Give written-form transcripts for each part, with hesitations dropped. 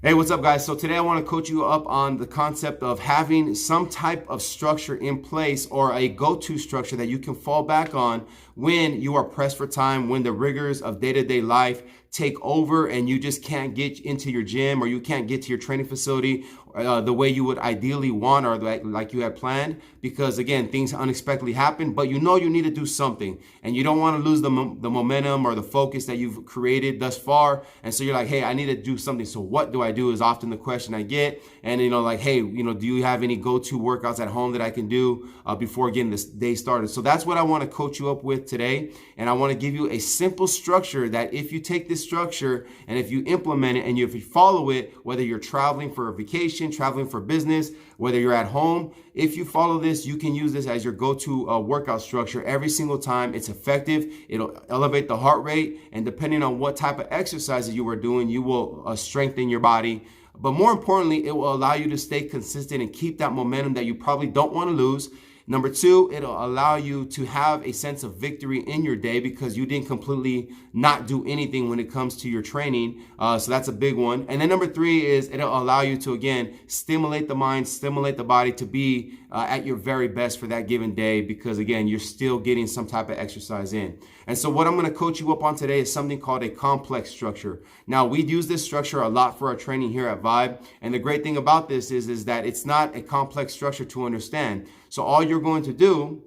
Hey, what's up, guys? So today I want to coach you up on the concept of having some type of structure in place or a go-to structure that you can fall back on when you are pressed for time, when the rigors of day-to-day life take over and you just can't get into your gym or you can't get to your training facility the way you would ideally want or like you had planned, because again, things unexpectedly happen, but you know you need to do something and you don't want to lose the momentum or the focus that you've created thus far. And so you're like, hey, I need to do something. So what do I do is often the question I get. And like, hey, do you have any go-to workouts at home that I can do before getting this day started? So that's what I want to coach you up with today. And I want to give you a simple structure that if you take this structure and if you implement it and if you follow it, whether you're traveling for a vacation, traveling for business, whether you're at home, if you follow this, you can use this as your go-to workout structure every single time. It's effective. It'll elevate the heart rate. And depending on what type of exercises you are doing, you will strengthen your body. But more importantly, it will allow you to stay consistent and keep that momentum that you probably don't want to lose. Number two, it'll allow you to have a sense of victory in your day because you didn't completely not do anything when it comes to your training. So that's a big one. And then number three is it'll allow you to, again, stimulate the mind, stimulate the body to be at your very best for that given day because, again, you're still getting some type of exercise in. And so what I'm going to coach you up on today is something called a complex structure. Now, we use this structure a lot for our training here at Vibe. And the great thing about this is that it's not a complex structure to understand. So all you're going to do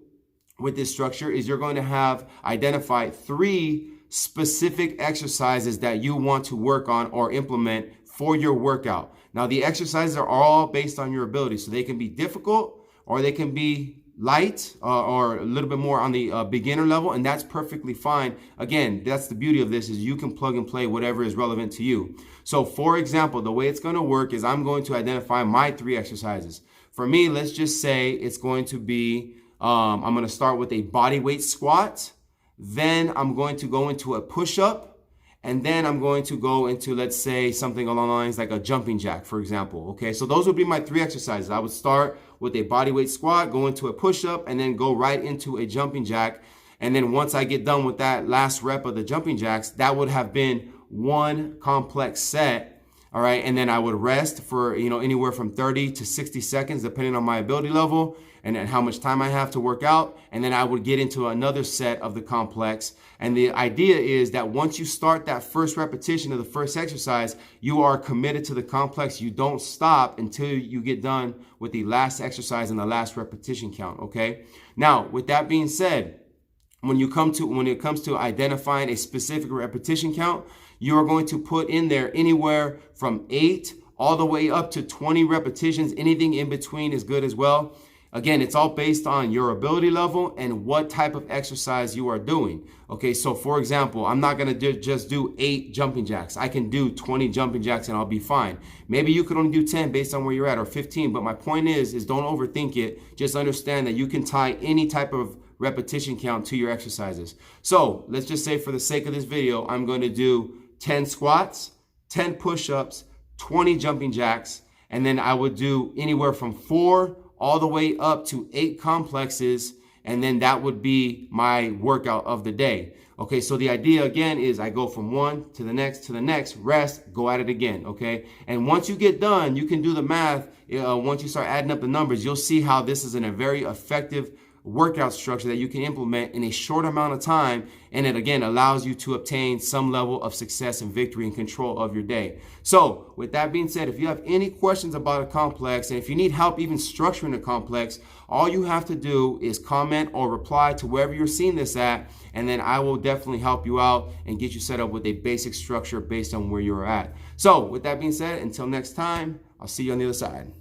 with this structure is you're going to have identified 3 specific exercises that you want to work on or implement for your workout. Now, the exercises are all based on your ability. So they can be difficult or they can be light or a little bit more on the beginner level, and that's perfectly fine. Again, that's the beauty of this is you can plug and play whatever is relevant to you. So for example, the way it's going to work is I'm going to identify my 3 exercises. For me, let's just say it's going to be, I'm going to start with a body weight squat. Then I'm going to go into a push-up. And then I'm going to go into, let's say, something along the lines like a jumping jack, for example. Okay, so those would be my 3 exercises. I would start with a body weight squat, go into a push-up, and then go right into a jumping jack. And then once I get done with that last rep of the jumping jacks, that would have been one complex set. All right, and then I would rest for anywhere from 30 to 60 seconds, depending on my ability level and how much time I have to work out. And then I would get into another set of the complex. And the idea is that once you start that first repetition of the first exercise, you are committed to the complex. You don't stop until you get done with the last exercise and the last repetition count. Okay. Now, with that being said, when it comes to identifying a specific repetition count, you are going to put in there anywhere from 8 all the way up to 20 repetitions. Anything in between is good as well. Again, it's all based on your ability level and what type of exercise you are doing. Okay, so for example, I'm not going to just do 8 jumping jacks. I can do 20 jumping jacks and I'll be fine. Maybe you could only do 10 based on where you're at, or 15. But my point is don't overthink it. Just understand that you can tie any type of repetition count to your exercises. So let's just say for the sake of this video, I'm going to do 10 squats, 10 push-ups, 20 jumping jacks, and then I would do anywhere from 4 all the way up to 8 complexes, and then that would be my workout of the day. Okay, so the idea again is I go from one to the next, rest, go at it again, okay? And once you get done, you can do the math. Once you start adding up the numbers, you'll see how this is a very effective workout structure that you can implement in a short amount of time, and it again allows you to obtain some level of success and victory and control of your day. So with that being said, if you have any questions about a complex and if you need help even structuring a complex, all you have to do is comment or reply to wherever you're seeing this at, and then I will definitely help you out and get you set up with a basic structure based on where you're at. So with that being said, until next time, I'll see you on the other side.